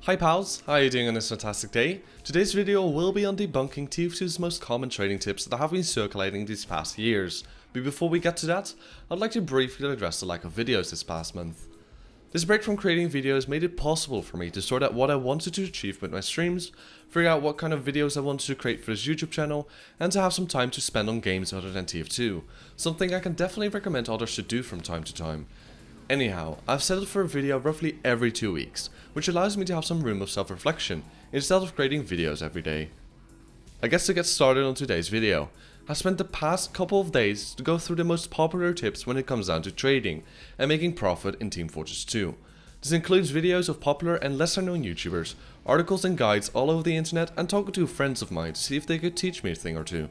Hi pals, how are you doing on this fantastic day? Today's video will be on debunking TF2's most common trading tips that have been circulating these past years. But before we get to that, I'd like to briefly address the lack of videos this past month. This break from creating videos made it possible for me to sort out what I wanted to achieve with my streams, figure out what kind of videos I wanted to create for this YouTube channel, and to have some time to spend on games other than TF2, something I can definitely recommend others to do from time to time. Anyhow, I've settled for a video roughly every 2 weeks, which allows me to have some room of self-reflection, instead of creating videos every day. I guess to get started on today's video, I spent the past couple of days to go through the most popular tips when it comes down to trading and making profit in Team Fortress 2. This includes videos of popular and lesser known YouTubers, articles and guides all over the internet, and talking to friends of mine to see if they could teach me a thing or two.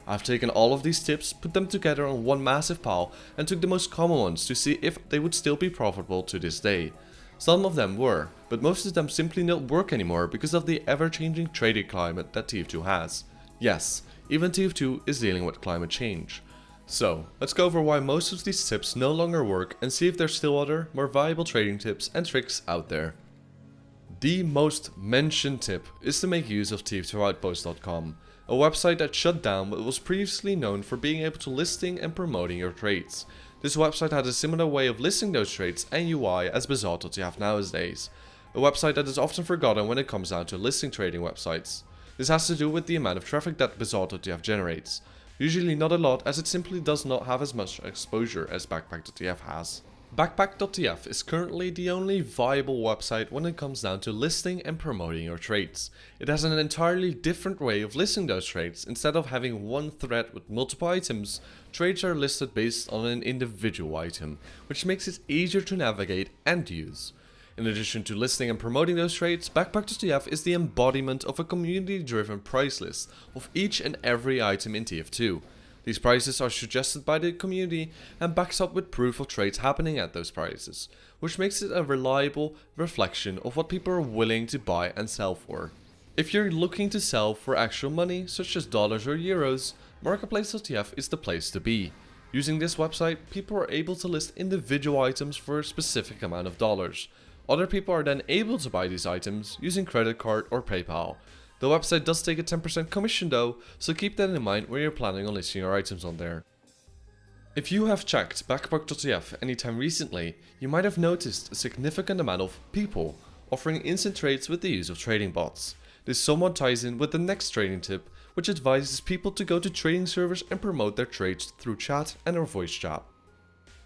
I've taken all of these tips, put them together on one massive pile, and took the most common ones to see if they would still be profitable to this day. Some of them were, but most of them simply don't work anymore because of the ever-changing trading climate that TF2 has. Yes, even TF2 is dealing with climate change. So, let's go over why most of these tips no longer work and see if there's still other, more valuable trading tips and tricks out there. The most mentioned tip is to make use of TF2outpost.com, a website that shut down but was previously known for being able to listing and promoting your trades. This website had a similar way of listing those trades and UI as bazaar.tf nowadays, a website that is often forgotten when it comes down to listing trading websites. This has to do with the amount of traffic that bazaar.tf generates, usually not a lot as it simply does not have as much exposure as backpack.tf has. Backpack.tf is currently the only viable website when it comes down to listing and promoting your trades. It has an entirely different way of listing those trades. Instead of having one thread with multiple items, trades are listed based on an individual item, which makes it easier to navigate and use. In addition to listing and promoting those trades, backpack.tf is the embodiment of a community-driven price list of each and every item in TF2. These prices are suggested by the community and backs up with proof of trades happening at those prices, which makes it a reliable reflection of what people are willing to buy and sell for. If you're looking to sell for actual money, such as dollars or euros, marketplace.tf is the place to be. Using this website, people are able to list individual items for a specific amount of dollars. Other people are then able to buy these items using credit card or PayPal. The website does take a 10% commission though, so keep that in mind when you're planning on listing your items on there. If you have checked backpack.tf anytime recently, you might have noticed a significant amount of people offering instant trades with the use of trading bots. This somewhat ties in with the next trading tip, which advises people to go to trading servers and promote their trades through chat and or voice chat.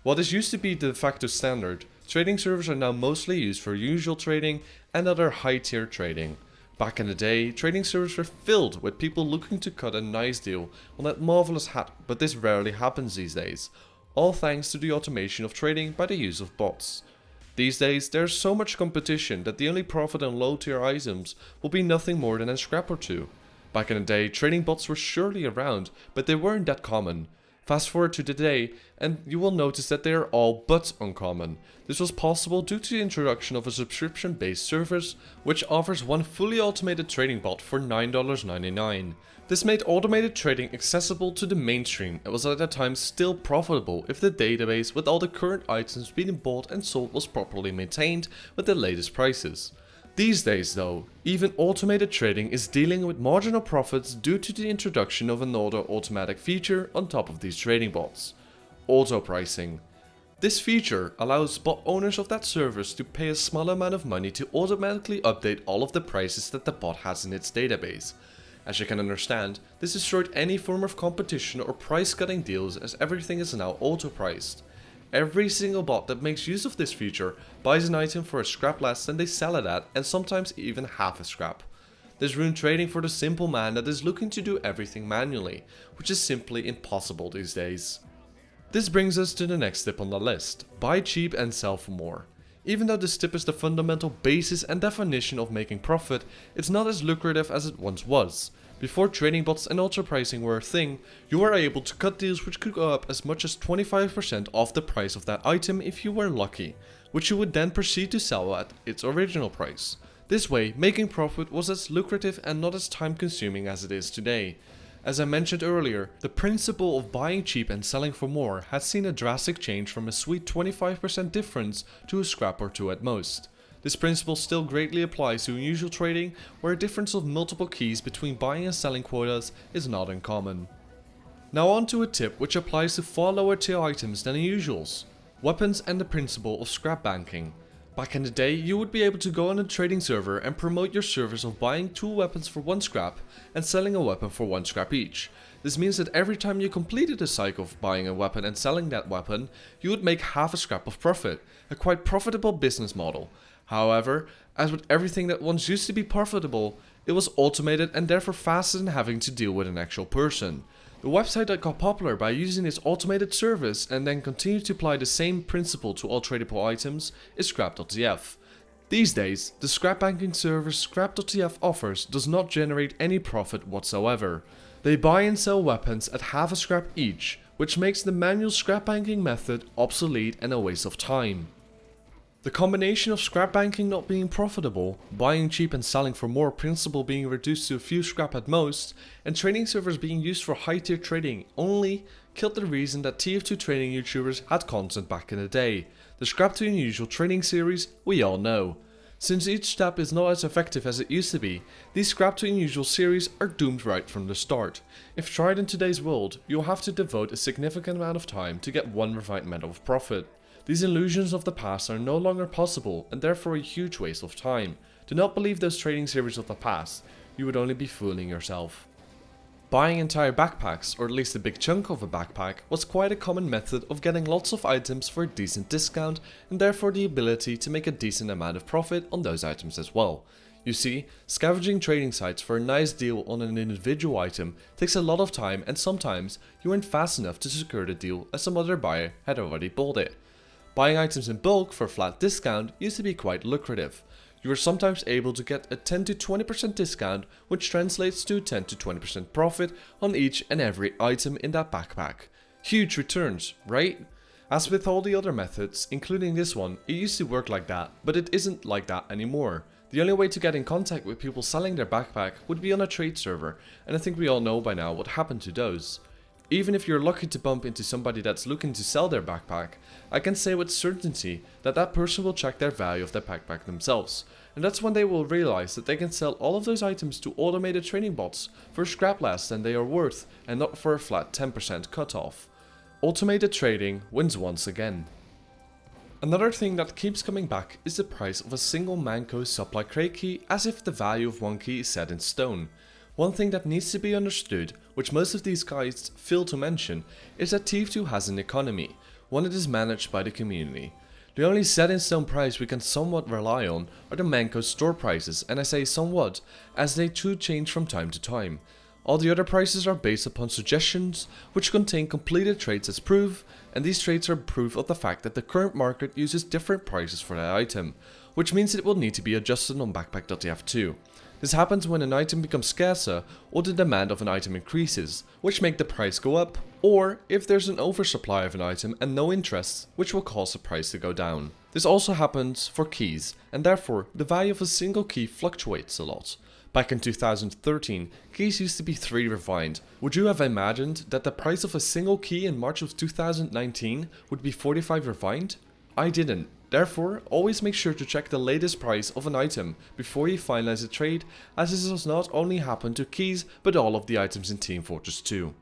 While this used to be the de facto standard, trading servers are now mostly used for usual trading and other high tier trading. Back in the day, trading servers were filled with people looking to cut a nice deal on that marvelous hat, but this rarely happens these days, all thanks to the automation of trading by the use of bots. These days, there's so much competition that the only profit on low tier items will be nothing more than a scrap or two. Back in the day, trading bots were surely around, but they weren't that common. Fast forward to today, and you will notice that they are all but uncommon. This was possible due to the introduction of a subscription-based service, which offers one fully automated trading bot for $9.99. This made automated trading accessible to the mainstream and was at that time still profitable if the database with all the current items being bought and sold was properly maintained with the latest prices. These days though, even automated trading is dealing with marginal profits due to the introduction of another automatic feature on top of these trading bots: auto pricing. This feature allows bot owners of that service to pay a small amount of money to automatically update all of the prices that the bot has in its database. As you can understand, this destroyed any form of competition or price cutting deals as everything is now auto priced. Every single bot that makes use of this feature buys an item for a scrap less than they sell it at, and sometimes even half a scrap. This ruined trading for the simple man that is looking to do everything manually, which is simply impossible these days. This brings us to the next tip on the list: buy cheap and sell for more. Even though this tip is the fundamental basis and definition of making profit, it's not as lucrative as it once was. Before trading bots and ultra pricing were a thing, you were able to cut deals which could go up as much as 25% off the price of that item if you were lucky, which you would then proceed to sell at its original price. This way, making profit was as lucrative and not as time consuming as it is today. As I mentioned earlier, the principle of buying cheap and selling for more has seen a drastic change from a sweet 25% difference to a scrap or two at most. This principle still greatly applies to unusual trading, where a difference of multiple keys between buying and selling quotas is not uncommon. Now on to a tip which applies to far lower tier items than unusuals: weapons and the principle of scrap banking. Back in the day, you would be able to go on a trading server and promote your service of buying 2 weapons for 1 scrap and selling a weapon for 1 scrap each. This means that every time you completed a cycle of buying a weapon and selling that weapon, you would make half a scrap of profit, a quite profitable business model. However, as with everything that once used to be profitable, it was automated and therefore faster than having to deal with an actual person. The website that got popular by using this automated service and then continued to apply the same principle to all tradable items is scrap.tf. These days, the scrap banking service scrap.tf offers does not generate any profit whatsoever. They buy and sell weapons at half a scrap each, which makes the manual scrap banking method obsolete and a waste of time. The combination of scrap banking not being profitable, buying cheap and selling for more principle being reduced to a few scrap at most, and trading servers being used for high tier trading only killed the reason that TF2 trading YouTubers had content back in the day. The scrap to unusual trading series we all know. Since each step is not as effective as it used to be, these scrap to unusual series are doomed right from the start. If tried in today's world, you'll have to devote a significant amount of time to get 1 refined metal of profit. These illusions of the past are no longer possible and therefore a huge waste of time. Do not believe those trading series of the past, you would only be fooling yourself. Buying entire backpacks, or at least a big chunk of a backpack, was quite a common method of getting lots of items for a decent discount and therefore the ability to make a decent amount of profit on those items as well. You see, scavenging trading sites for a nice deal on an individual item takes a lot of time, and sometimes you weren't fast enough to secure the deal as some other buyer had already bought it. Buying items in bulk for a flat discount used to be quite lucrative. You were sometimes able to get a 10 to 20% discount, which translates to 10 to 20% profit on each and every item in that backpack. Huge returns, right? As with all the other methods, including this one, it used to work like that, but it isn't like that anymore. The only way to get in contact with people selling their backpack would be on a trade server, and I think we all know by now what happened to those. Even if you're lucky to bump into somebody that's looking to sell their backpack, I can say with certainty that that person will check their value of their backpack themselves, and that's when they will realize that they can sell all of those items to automated trading bots for scrap less than they are worth and not for a flat 10% cutoff. Automated trading wins once again. Another thing that keeps coming back is the price of a single Manco supply crate key, as if the value of one key is set in stone. One thing that needs to be understood, which most of these guides fail to mention, is that TF2 has an economy, one that is managed by the community. The only set in stone price we can somewhat rely on are the Manco store prices, and I say somewhat, as they too change from time to time. All the other prices are based upon suggestions, which contain completed trades as proof, and these trades are proof of the fact that the current market uses different prices for that item, which means it will need to be adjusted on backpack.tf too. This happens when an item becomes scarcer or the demand of an item increases, which make the price go up, or if there's an oversupply of an item and no interest, which will cause the price to go down. This also happens for keys, and therefore the value of a single key fluctuates a lot. Back in 2013, keys used to be 3 refined. Would you have imagined that the price of a single key in March of 2019 would be 45 refined? I didn't. Therefore, always make sure to check the latest price of an item before you finalize a trade, as this does not only happen to keys but all of the items in Team Fortress 2.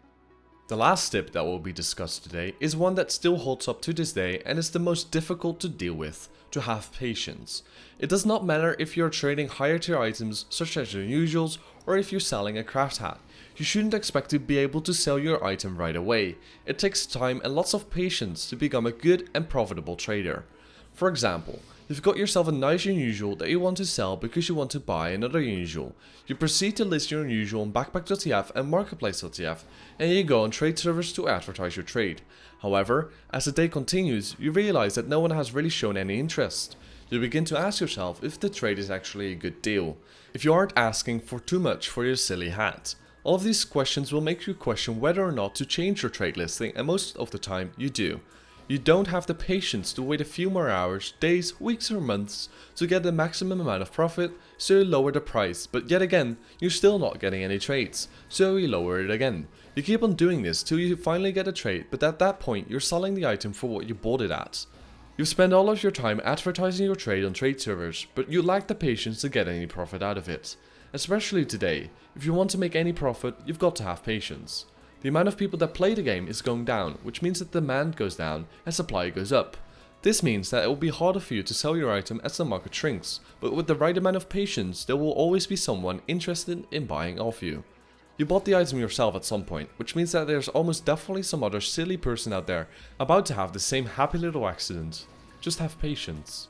The last tip that will be discussed today is one that still holds up to this day and is the most difficult to deal with: to have patience. It does not matter if you're trading higher tier items such as your usuals or if you're selling a craft hat. You shouldn't expect to be able to sell your item right away. It takes time and lots of patience to become a good and profitable trader. For example, you've got yourself a nice unusual that you want to sell because you want to buy another unusual. You proceed to list your unusual on backpack.tf and marketplace.tf, and you go on trade servers to advertise your trade. However, as the day continues, you realize that no one has really shown any interest. You begin to ask yourself if the trade is actually a good deal, if you aren't asking for too much for your silly hat. All of these questions will make you question whether or not to change your trade listing, and most of the time you do. You don't have the patience to wait a few more hours, days, weeks or months to get the maximum amount of profit, so you lower the price, but yet again, you're still not getting any trades, so you lower it again. You keep on doing this till you finally get a trade, but at that point you're selling the item for what you bought it at. You've spent all of your time advertising your trade on trade servers, but you lack the patience to get any profit out of it. Especially today, if you want to make any profit, you've got to have patience. The amount of people that play the game is going down, which means that demand goes down and supply goes up. This means that it will be harder for you to sell your item as the market shrinks, but with the right amount of patience, there will always be someone interested in buying off you. You bought the item yourself at some point, which means that there's almost definitely some other silly person out there about to have the same happy little accident. Just have patience.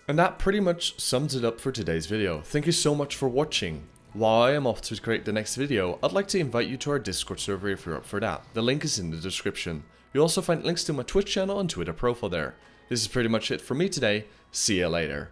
And that pretty much sums it up for today's video. Thank you so much for watching. While I am off to create the next video, I'd like to invite you to our Discord server if you're up for that. The link is in the description. You'll also find links to my Twitch channel and Twitter profile there. This is pretty much it for me today. See you later.